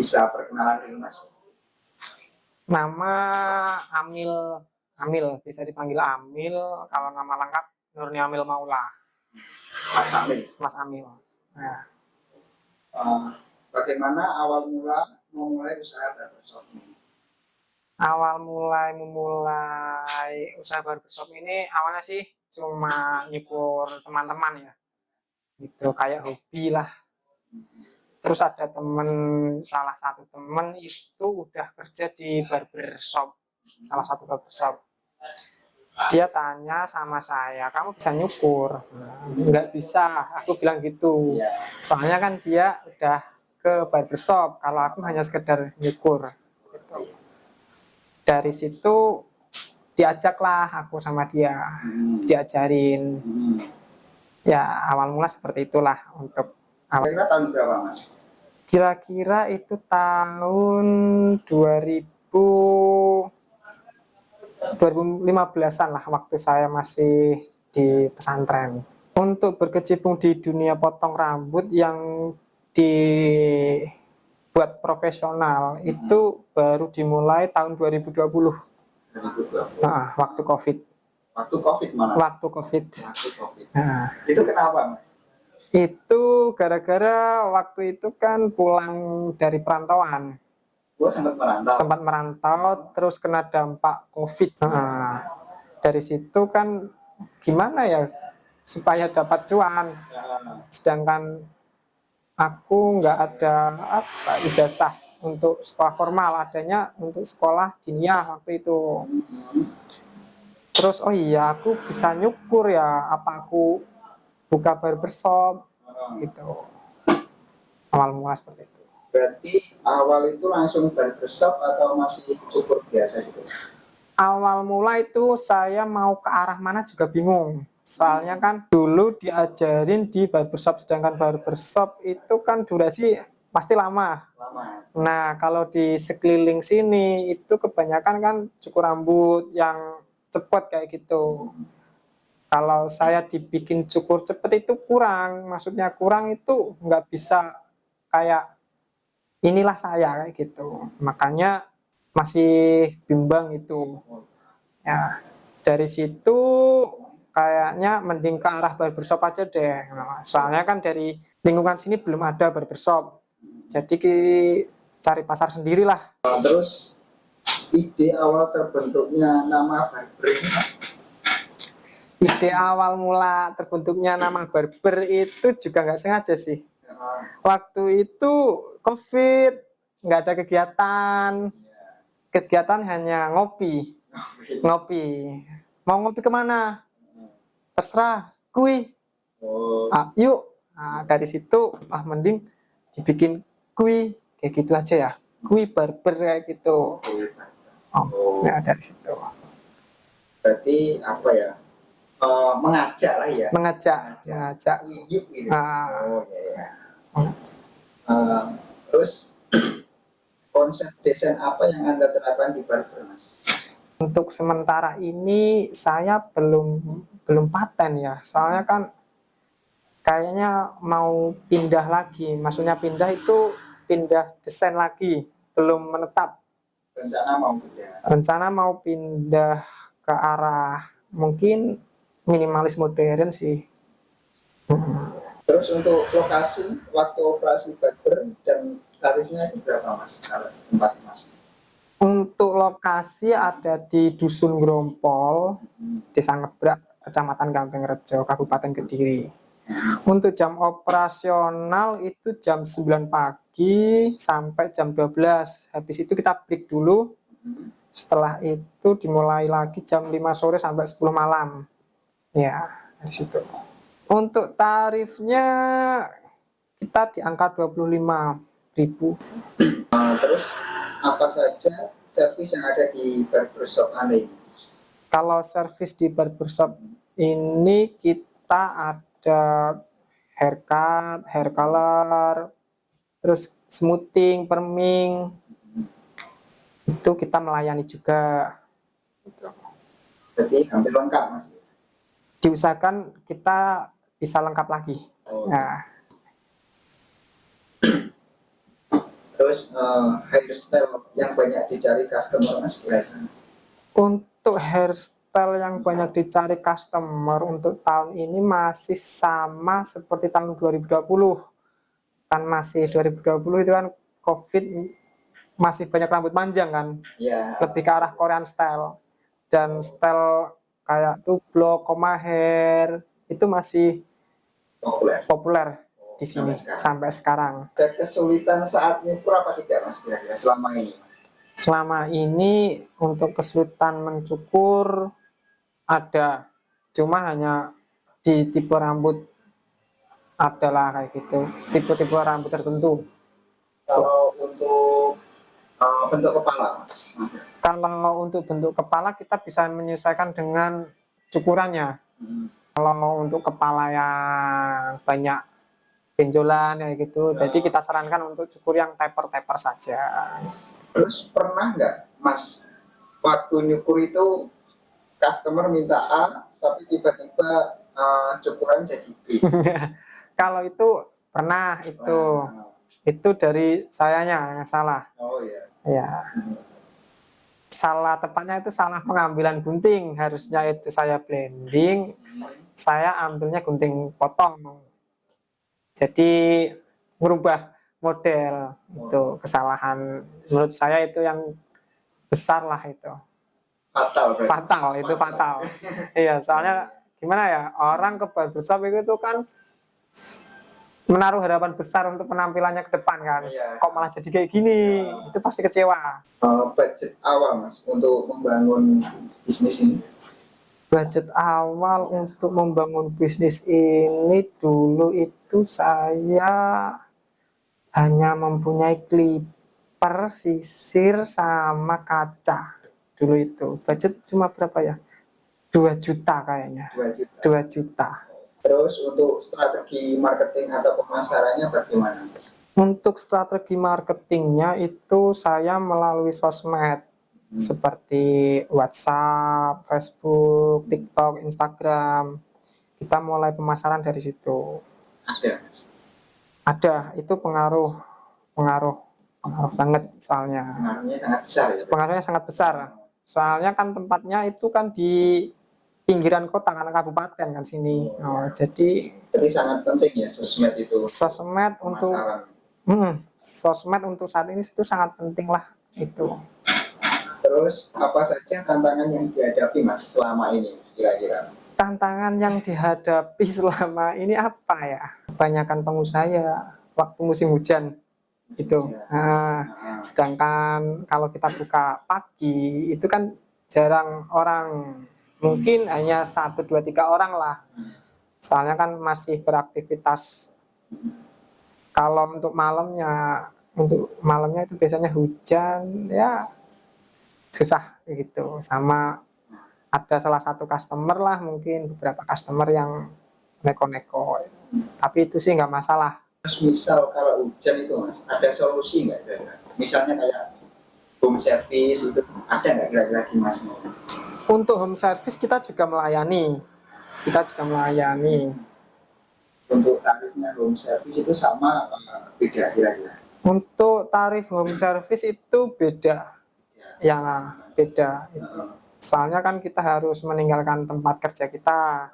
Bisa perkenalan dulu Mas. Nama Amil, Amil bisa dipanggil Amil. Kalau nama lengkap Nurni Amil Maula, Mas Amil. Mas Amil. Nah, Bagaimana awal mula memulai usaha barbershop ini? awal memulai usaha barbershop ini awalnya sih cuma nyukur teman-teman ya, gitu kayak hobi lah. Terus ada salah satu temen itu udah kerja di barbershop, salah satu barbershop. Dia tanya sama saya, kamu bisa nyukur? Nggak bisa, aku bilang gitu. Ya, Soalnya kan dia udah ke barbershop, kalau aku hanya sekedar nyukur. Gitu. Dari situ diajaklah aku sama dia, diajarin. Ya awal mula seperti itulah untuk awal. Kira-kira tahun berapa Mas? Kira-kira itu tahun 2015-an lah, waktu saya masih di pesantren. Untuk berkecimpung di dunia potong rambut yang dibuat profesional itu baru dimulai tahun 2020. 2020. Nah, waktu COVID. Waktu COVID mana? Waktu COVID. Waktu COVID. Nah, Itu kenapa Mas? itu gara-gara waktu itu kan pulang dari perantauan. Gua sempat merantau. Sempat merantau, terus kena dampak COVID. Nah, dari situ kan gimana ya supaya dapat cuan, Ya, sedangkan aku nggak ada ijazah untuk sekolah formal, adanya untuk sekolah diniyah waktu itu. Terus oh iya aku bisa nyukur ya, apa aku buka barbershop gitu. Awal mula seperti itu. berarti awal itu langsung barbershop atau masih cukur biasa gitu? Awal mula itu saya mau ke arah mana juga bingung. Soalnya kan dulu diajarin di barbershop, sedangkan barbershop itu kan durasi pasti lama. Lama. Nah, kalau di sekeliling sini itu kebanyakan kan cukur rambut yang cepet kayak gitu. Kalau saya dibikin cukur cepet itu kurang, maksudnya kurang itu nggak bisa kayak inilah saya kayak gitu. Makanya masih bimbang itu. Ya, dari situ kayaknya mending ke arah barbershop aja deh. Nah, soalnya kan dari lingkungan sini belum ada barbershop. Jadi cari pasar sendirilah. Terus ide awal terbentuknya nama barber ini Mas? Ide awal mula terbentuknya nama barber itu juga nggak sengaja sih. Waktu itu COVID, nggak ada kegiatan. Kegiatan hanya ngopi. Ngopi. Mau ngopi kemana? Terserah, kui. Oh, Yuk. Nah, dari situ, mending dibikin kui. Kayak gitu aja ya. Kui barber kayak gitu. Nah, dari situ. berarti apa ya? Mengajak lah ya. Mengajak. Yuk gitu. Ah. Oh ya. Terus konsep desain apa yang Anda terapkan di barber Mas? Untuk sementara ini saya belum paten ya. Soalnya kan kayaknya mau pindah lagi. Maksudnya pindah itu pindah desain lagi, belum menetap. Rencana mau pindah ke arah mungkin minimalis modern sih. Terus untuk lokasi, waktu operasi barber dan tarifnya itu berapa Mas? Tempat Mas? Untuk lokasi ada di Dusun Grompol, Desa Ngebrak, Kecamatan Gampeng Rejo, Kabupaten Kediri. Untuk jam operasional itu jam 9 pagi sampai jam 12. Habis itu kita break dulu. Setelah itu dimulai lagi jam 5 sore sampai 10 malam. Ya, di situ. Untuk tarifnya kita di angka 25.000. Terus apa saja servis yang ada di barbershop Anda ini? Kalau servis di barbershop ini kita ada haircut, hair color, terus smoothing, perming, itu kita melayani juga. Jadi hampir lengkap Mas. Diusahakan kita bisa lengkap lagi. Oh. Nah, Terus hairstyle yang banyak dicari customer mas kira-kira. Untuk hairstyle yang banyak dicari customer untuk tahun ini masih sama seperti tahun 2020. Kan masih 2020 itu kan COVID, masih banyak rambut panjang kan, Ya. lebih ke arah Korean style. Dan style kayak tublok, koma hair itu masih Populer. populer di sini sampai sekarang. Ada kesulitan saat nyukur apa tidak mas kira-kira selama ini mas? Selama ini untuk kesulitan mencukur ada, cuma hanya di tipe rambut adalah kayak gitu, tipe-tipe rambut tertentu. Kalau untuk bentuk kepala mas? Kalau untuk bentuk kepala kita bisa menyesuaikan dengan cukurannya. Kalau untuk kepala yang banyak benjolan kayak gitu, jadi kita sarankan untuk cukur yang taper-taper saja. Terus pernah nggak mas waktu nyukur itu customer minta A tapi tiba-tiba cukuran jadi B? Kalau itu pernah, itu dari sayanya yang salah. Oh iya. Ya, salah tepatnya itu salah pengambilan gunting. Harusnya itu saya blending, saya ambilnya gunting potong. Jadi merubah model, itu kesalahan menurut saya itu yang besar lah itu. Fatal berarti. Fatal, itu fatal. Iya, soalnya gimana ya, orang ke barbershop itu kan menaruh harapan besar untuk penampilannya ke depan kan. Iya. Kok malah jadi kayak gini, itu pasti kecewa. Budget awal mas untuk membangun bisnis ini? Budget awal untuk membangun bisnis ini dulu itu saya hanya mempunyai clipper, sisir, sama kaca. Dulu itu budget cuma berapa ya, 2 juta kayaknya, 2 juta. 2 juta. Terus untuk strategi marketing atau pemasarannya bagaimana mas? Untuk strategi marketingnya itu saya melalui sosmed seperti WhatsApp, Facebook, TikTok, Instagram. Kita mulai pemasaran dari situ. Ada mas? Ada, itu pengaruh banget soalnya. Pengaruhnya sangat besar ya? Pengaruhnya sangat besar. Soalnya kan tempatnya itu kan di pinggiran kota kan, kabupaten kan sini. Jadi sangat penting ya sosmed itu. Sosmed untuk sosmed untuk saat ini itu sangat penting lah itu. Terus apa saja tantangan yang dihadapi mas selama ini kira-kira? Tantangan yang dihadapi selama ini apa ya? Kebanyakan pengusaha ya waktu musim hujan itu. Sedangkan kalau kita buka pagi itu kan jarang orang, mungkin hanya 1, 2, 3 orang lah. Soalnya kan masih beraktivitas. Kalau untuk malamnya itu biasanya hujan, ya susah gitu. Sama ada salah satu customer lah, mungkin beberapa customer yang neko-neko. Tapi itu sih nggak masalah. Terus misal kalau hujan itu mas, ada solusi nggak? Misalnya kayak home service itu ada nggak kira-kira di mas? Untuk home service kita juga melayani. Untuk tarifnya home service itu sama apa beda kira-kira? Untuk tarif home service itu beda. Yang beda itu. Soalnya kan kita harus meninggalkan tempat kerja kita.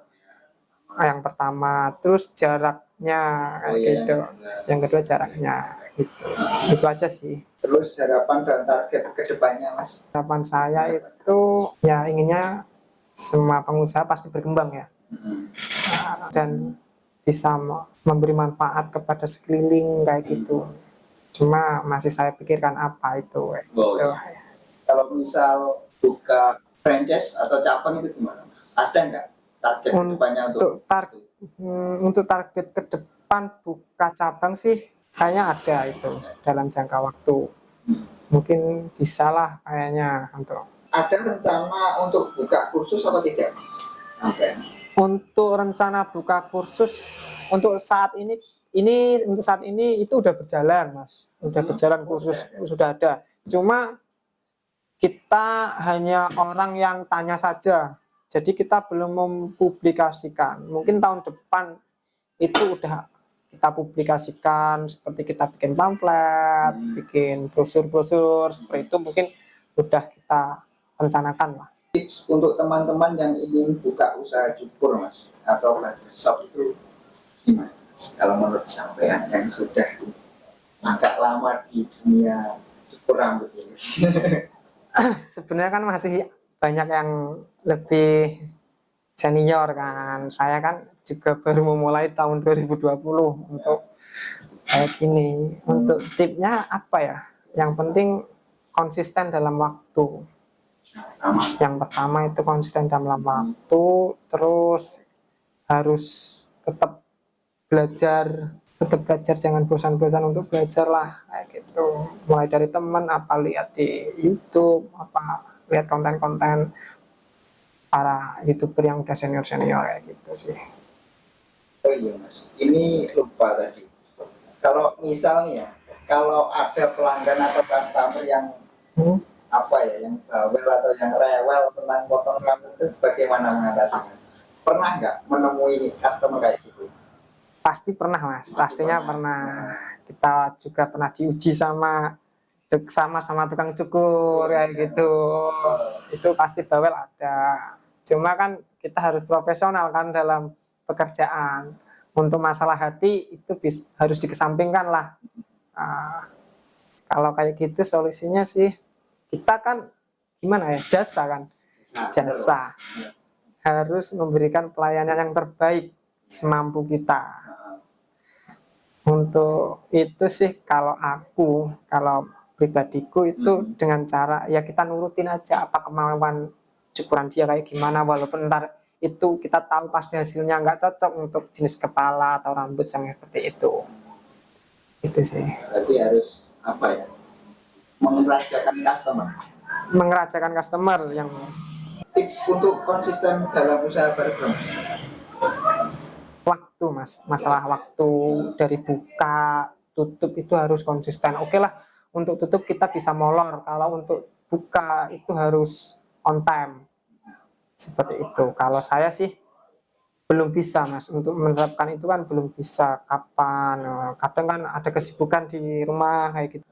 Yang pertama, terus jaraknya kayak gitu. Yang kedua jaraknya gitu. Itu aja sih. Terus harapan dan target ke depannya mas? Harapan saya itu ya inginnya semua pengusaha pasti berkembang ya. Dan bisa memberi manfaat kepada sekeliling kayak gitu. Cuma masih saya pikirkan apa itu. Gitu. Ya. Kalau misal buka franchise atau cabang itu gimana? Ada nggak target kedepannya untuk target ke depan buka cabang sih kayaknya ada itu dalam jangka waktu. Mungkin bisa lah kayaknya untuk. Ada rencana untuk buka kursus apa tidak mas? Sampai. Untuk rencana buka kursus untuk saat ini itu udah berjalan mas, udah berjalan kursus sudah ada. Cuma kita hanya orang yang tanya saja, jadi kita belum mempublikasikan. Mungkin tahun depan itu udah kita publikasikan, seperti kita bikin pamflet, bikin brosur-brosur, seperti itu mungkin udah kita rencanakan lah. Tips untuk teman-teman yang ingin buka usaha cukur mas atau barbershop itu gimana mas? Kalau menurut sampean yang sudah agak lama di dunia cukur rambut ini. Sebenarnya kan masih banyak yang lebih senior kan. Saya kan juga baru memulai tahun 2020 untuk kayak gini. Untuk tipnya apa ya? Yang penting konsisten dalam waktu. Yang pertama itu konsisten dalam waktu, terus harus tetap belajar, jangan bosan-bosan untuk belajar lah kayak gitu. Mulai dari teman, apa lihat di YouTube, apa lihat konten-konten para YouTuber yang udah senior-senior kayak gitu sih. Oh iya mas, ini lupa tadi. Kalau misalnya, kalau ada pelanggan atau customer yang apa ya, yang bawel atau yang rewel tentang potong rambut itu bagaimana mengatasinya? Pernah nggak menemui customer kayak gitu? Pasti pernah mas, pastinya pernah. Kita juga pernah diuji sama tukang cukur kayak gitu. Itu pasti bawel ada. Cuma kan kita harus profesional kan dalam pekerjaan. Untuk masalah hati itu harus dikesampingkan lah. Kalau kayak gitu solusinya sih kita kan gimana ya, jasa kan, jasa harus memberikan pelayanan yang terbaik semampu kita. Untuk itu sih kalau pribadiku itu dengan cara ya kita nurutin aja apa kemauan cukuran dia kayak gimana, walaupun ntar itu kita tahu pasti hasilnya nggak cocok untuk jenis kepala atau rambut yang seperti itu sih. Berarti harus apa ya, mengerajakan customer yang. Tips untuk konsisten dalam usaha barber mas? Waktu mas, masalah waktu dari buka tutup itu harus konsisten. Oke lah, untuk tutup kita bisa molor, kalau untuk buka itu harus on time seperti itu. Kalau saya sih belum bisa mas, untuk menerapkan itu kan belum bisa. Kapan, kadang kan ada kesibukan di rumah kayak gitu.